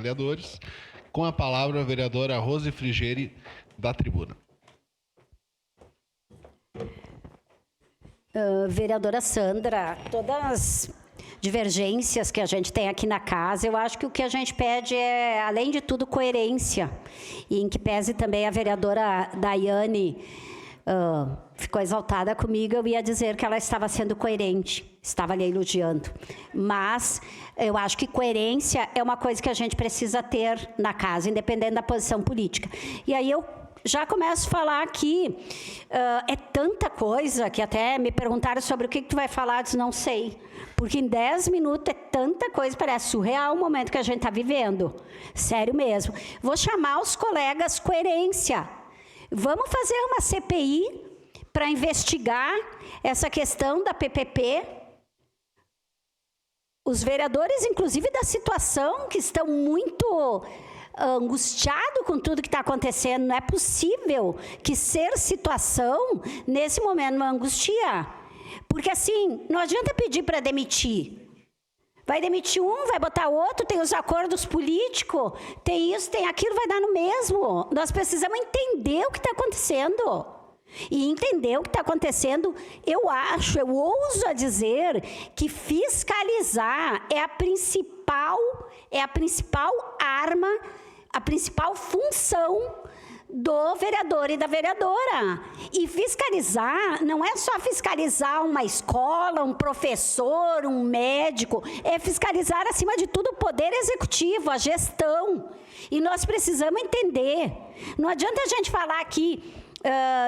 Trabalhadores. Com a palavra, a vereadora Rose Frigieri, da tribuna. Vereadora Sandra, todas as divergências que a gente tem aqui na casa, eu acho que o que a gente pede é, além de tudo, coerência. E em que pese também a vereadora Daiane ficou exaltada comigo, eu ia dizer que ela estava sendo coerente, estava ali elogiando. Mas eu acho que coerência é uma coisa que a gente precisa ter na casa, independente da posição política. E aí eu já começo a falar aqui, é tanta coisa que até me perguntaram sobre o que tu vai falar, eu disse, não sei. Porque em 10 minutos é tanta coisa, parece surreal o momento que a gente está vivendo. Sério mesmo. Vou chamar os colegas coerência. Vamos fazer uma CPI para investigar essa questão da PPP. Os vereadores, inclusive, da situação, que estão muito angustiados com tudo que está acontecendo. Não é possível que ser situação, nesse momento, não angustia. Porque, assim, não adianta pedir para demitir. Vai demitir um, vai botar outro, tem os acordos políticos, tem isso, tem aquilo, vai dar no mesmo. Nós precisamos entender o que está acontecendo. E entender o que está acontecendo, eu ouso a dizer que fiscalizar é a principal arma, a principal função do vereador e da vereadora. E fiscalizar não é só fiscalizar uma escola, um professor, um médico, é fiscalizar, acima de tudo, o poder executivo, a gestão. E nós precisamos entender. Não adianta a gente falar aqui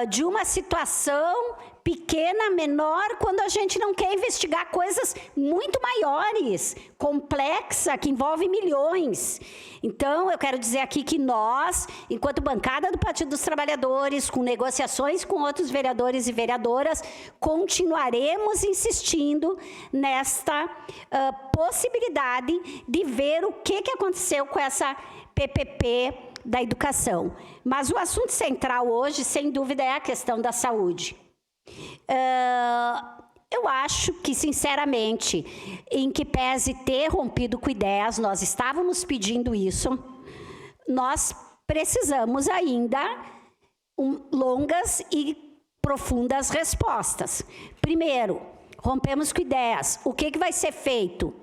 de uma situação pequena, menor, quando a gente não quer investigar coisas muito maiores, complexa, que envolve milhões. Então, eu quero dizer aqui que nós, enquanto bancada do Partido dos Trabalhadores, com negociações com outros vereadores e vereadoras, continuaremos insistindo nesta possibilidade de ver o que aconteceu com essa PPP da educação. Mas o assunto central hoje, sem dúvida, é a questão da saúde. Eu acho que, sinceramente, em que pese ter rompido com ideias, nós estávamos pedindo isso, nós precisamos ainda longas e profundas respostas. Primeiro, rompemos com ideias. O que vai ser feito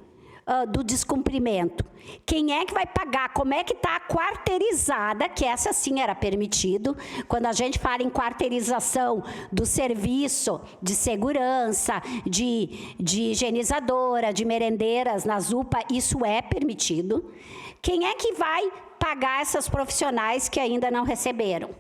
do descumprimento? Quem é que vai pagar? Como é que está a quarteirizada, que essa sim era permitido. Quando a gente fala em quarteirização do serviço de segurança, de higienizadora, de merendeiras nas UPA, isso é permitido. Quem é que vai pagar essas profissionais que ainda não receberam?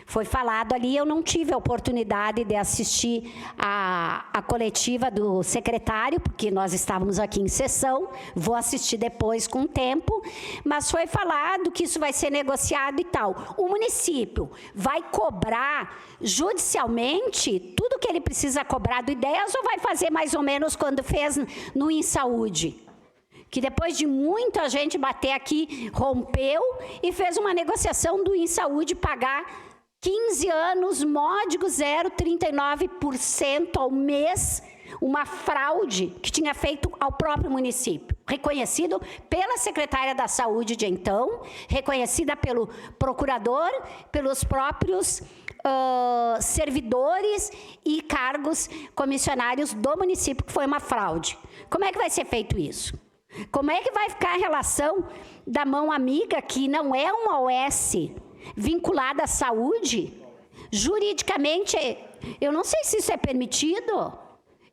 Foi falado ali, eu não tive a oportunidade de assistir a coletiva do secretário, porque nós estávamos aqui em sessão, vou assistir depois com o tempo, mas foi falado que isso vai ser negociado e tal. O município vai cobrar judicialmente tudo que ele precisa cobrar do IDEAS ou vai fazer mais ou menos quando fez no InSaúde? Que depois de muita gente bater aqui, rompeu e fez uma negociação do InSaúde pagar 15 anos, módico 0,39% ao mês, uma fraude que tinha feito ao próprio município, reconhecido pela secretária da Saúde de então, reconhecida pelo procurador, pelos próprios servidores e cargos comissionários do município, que foi uma fraude. Como é que vai ser feito isso? Como é que vai ficar a relação da mão amiga, que não é uma OS, vinculada à saúde? Juridicamente, eu não sei se isso é permitido.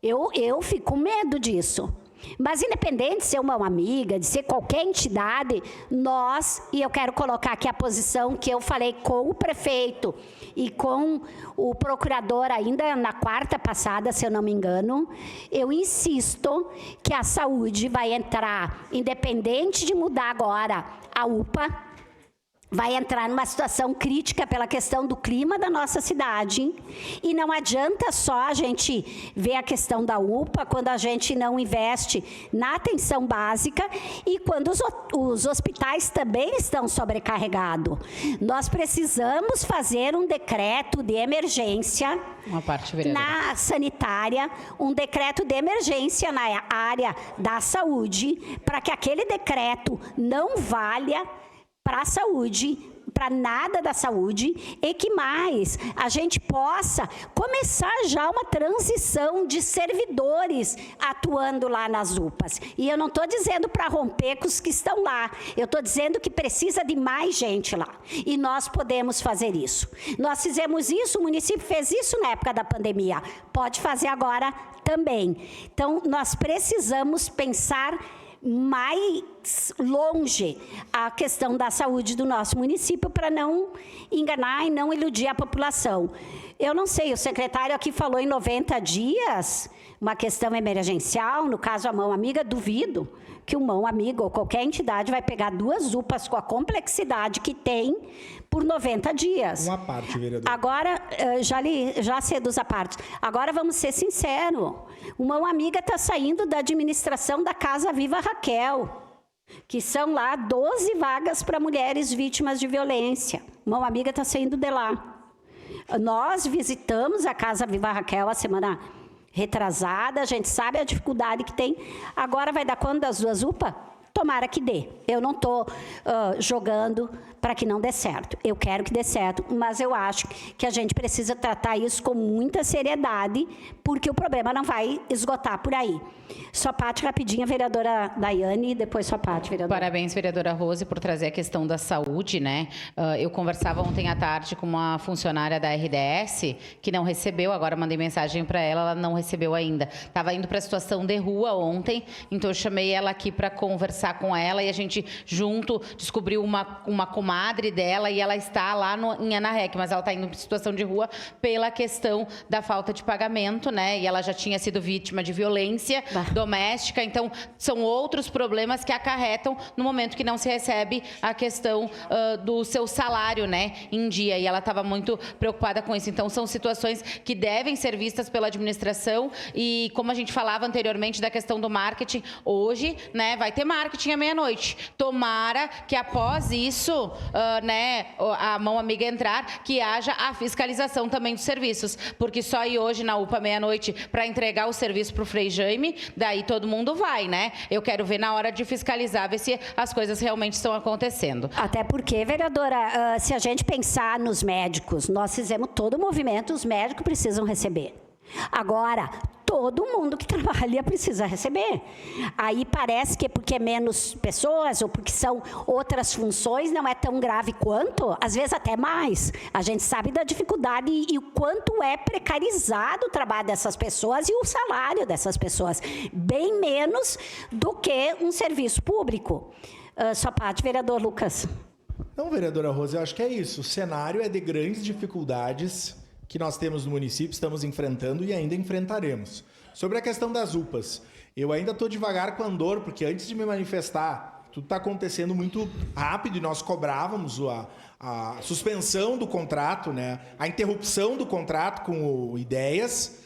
Eu fico com medo disso. Mas independente de ser uma amiga, de ser qualquer entidade, nós, e eu quero colocar aqui a posição que eu falei com o prefeito e com o procurador ainda na quarta passada, se eu não me engano, eu insisto que a saúde vai entrar, independente de mudar agora a UPA, vai entrar numa situação crítica pela questão do clima da nossa cidade. E não adianta só a gente ver a questão da UPA quando a gente não investe na atenção básica e quando os hospitais também estão sobrecarregados. Nós precisamos fazer um decreto de emergência na sanitária, um decreto de emergência na área da saúde, para que aquele decreto não valha para a saúde, para nada da saúde, e que mais a gente possa começar já uma transição de servidores atuando lá nas UPAs. E eu não estou dizendo para romper com os que estão lá, eu estou dizendo que precisa de mais gente lá. E nós podemos fazer isso. Nós fizemos isso, o município fez isso na época da pandemia, pode fazer agora também. Então, nós precisamos pensar mais longe a questão da saúde do nosso município para não enganar e não iludir a população. Eu não sei, o secretário aqui falou em 90 dias, uma questão emergencial, no caso a Mão Amiga, duvido que o Mão Amiga ou qualquer entidade vai pegar 2 UPAs com a complexidade que tem por 90 dias. Uma parte, vereador. Agora, já cedo a parte. Agora, vamos ser sinceros. O Mão Amiga está saindo da administração da Casa Viva Raquel, que são lá 12 vagas para mulheres vítimas de violência. Mão Amiga está saindo de lá. Nós visitamos a Casa Viva Raquel a semana retrasada, a gente sabe a dificuldade que tem. Agora vai dar conta das 2 UPA? Tomara que dê. Eu não estou jogando para que não dê certo. Eu quero que dê certo, mas eu acho que a gente precisa tratar isso com muita seriedade, porque o problema não vai esgotar por aí. Sua parte, rapidinho, a vereadora Daiane, e depois sua parte, vereadora. Parabéns, vereadora Rose, por trazer a questão da saúde, né? Eu conversava ontem à tarde com uma funcionária da RDS, que não recebeu, agora mandei mensagem para ela, ela não recebeu ainda. Estava indo para a situação de rua ontem, então eu chamei ela aqui para conversar com ela e a gente junto descobriu uma comadre dela e ela está lá em Anarrec, mas ela está indo para situação de rua pela questão da falta de pagamento, né? E ela já tinha sido vítima de violência doméstica, então são outros problemas que acarretam no momento que não se recebe a questão do seu salário, né, em dia, e ela estava muito preocupada com isso. Então são situações que devem ser vistas pela administração e como a gente falava anteriormente da questão do marketing, hoje, né, vai ter marketing à meia-noite. Tomara que após isso, né, a Mão Amiga entrar, que haja a fiscalização também dos serviços, porque só ir hoje na UPA meia-noite para entregar o serviço para o Frei Jaime, daí todo mundo vai, né? Eu quero ver na hora de fiscalizar, ver se as coisas realmente estão acontecendo. Até porque, vereadora, se a gente pensar nos médicos, nós fizemos todo o movimento, os médicos precisam receber. Agora, todo mundo que trabalha precisa receber. Aí parece que porque é menos pessoas ou porque são outras funções, não é tão grave quanto, às vezes até mais. A gente sabe da dificuldade e o quanto é precarizado o trabalho dessas pessoas e o salário dessas pessoas. Bem menos do que um serviço público. Sua parte, vereador Lucas. Não, vereadora Rose, eu acho que é isso. O cenário é de grandes dificuldades que nós temos no município, estamos enfrentando e ainda enfrentaremos. Sobre a questão das UPAs, eu ainda estou devagar com a Andor, porque antes de me manifestar, tudo está acontecendo muito rápido e nós cobrávamos a suspensão do contrato, né? A interrupção do contrato com o Ideias.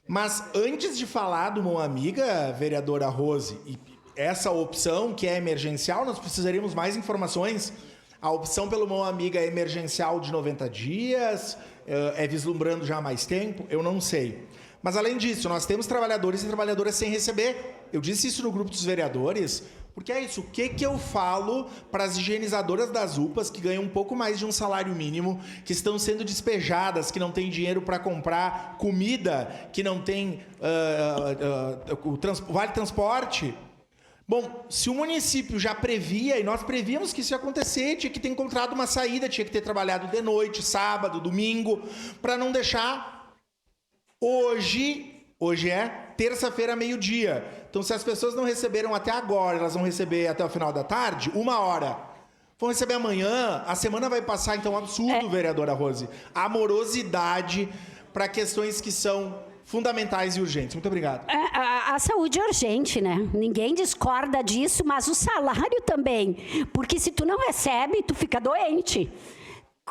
Mas antes de falar do Mão Amiga, vereadora Rose, e essa opção que é emergencial, nós precisaríamos mais informações. A opção pelo Mão Amiga é emergencial de 90 dias, é vislumbrando já mais tempo, eu não sei. Mas, além disso, nós temos trabalhadores e trabalhadoras sem receber. Eu disse isso no grupo dos vereadores, porque é isso. O que eu falo para as higienizadoras das UPAs que ganham um pouco mais de um salário mínimo, que estão sendo despejadas, que não têm dinheiro para comprar comida, que não tem vale transporte? Bom, se o município já previa, e nós prevíamos que isso ia acontecer, tinha que ter encontrado uma saída, tinha que ter trabalhado de noite, sábado, domingo, para não deixar hoje é terça-feira, meio-dia. Então, se as pessoas não receberam até agora, elas vão receber até o final da tarde, 1h. Vão receber amanhã, a semana vai passar, então, absurdo, vereadora Rose. A morosidade para questões que são fundamentais e urgentes. Muito obrigado. A saúde é urgente, né? Ninguém discorda disso, mas o salário também. Porque se tu não recebe, tu fica doente.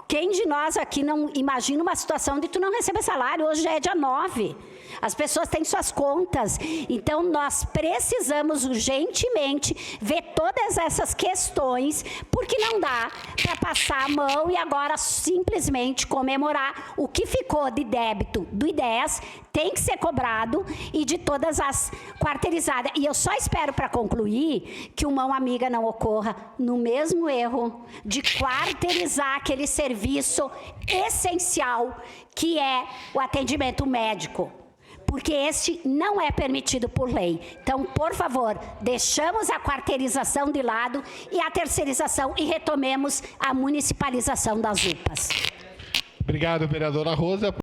Quem de nós aqui não imagina uma situação de tu não receber salário? Hoje já é dia 9. As pessoas têm suas contas. Então, nós precisamos urgentemente ver todas essas questões, porque não dá para passar a mão e agora simplesmente comemorar o que ficou de débito do IDES, tem que ser cobrado, e de todas as quarteirizadas. E eu só espero, para concluir, que o Mão Amiga não ocorra no mesmo erro de quarteirizar aquele serviço essencial que é o atendimento médico. Porque este não é permitido por lei. Então, por favor, deixamos a quarteirização de lado e a terceirização e retomemos a municipalização das UPAs. Obrigado, vereadora Rose.